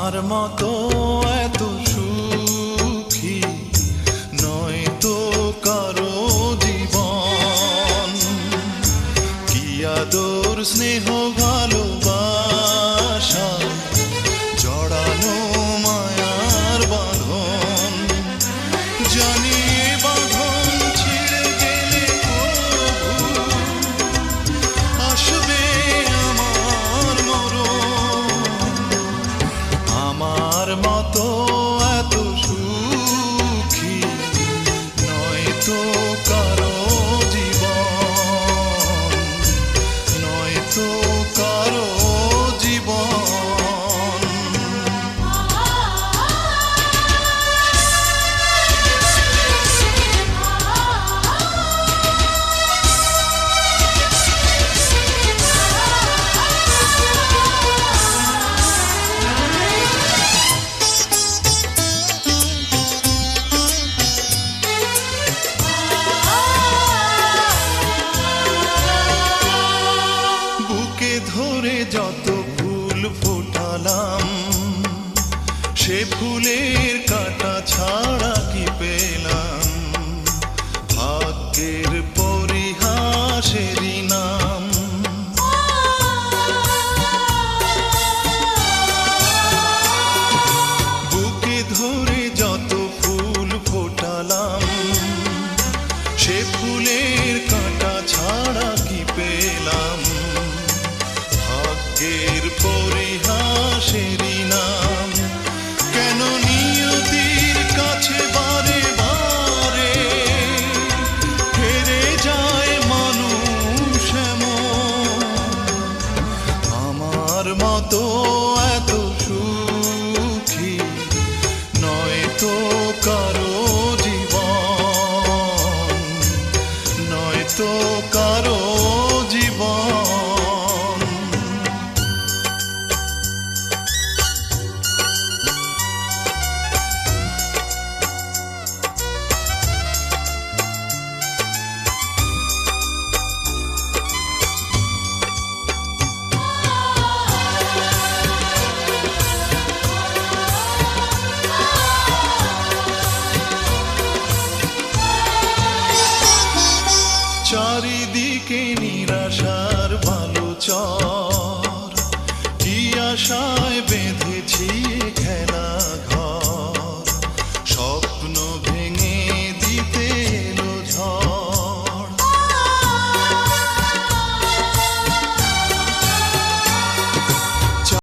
আমার মতো এত সুখী নয় তো কারো জীবন। কি আদর স্নেহ ভালোবাসা জড়ানো মায়ার বাঁধন। জানি বাঁধন ছিঁড়ে গেলে প্রভু আসবে আমার মরণ। আমার মতো এত সুখী নয় তো কারো জীবন, নয় তো কারো জীবন। ধরে যত ফুল ফোটালাম সে ফুলের কাঁটা ছাড়া কি পেলাম? ভাগ্যের পরিহাসেরই নাম। বুকে ধরে যত ফুল ফোটালাম সে ফুলের কাঁটা ছাড়া কি পেলাম? ভাগ্যের পরিহাসেরই নাম। কেন নিয়তির কাছে বারে বারে হেরে যায় মানুষ এমন? আমার মতো এত সুখী নয় তো কারো জীবন, নয় তো কারো জীবন। চারিদিকে নিরাশার ভালো চর, কি আশায় বেঁধেছি খেলা।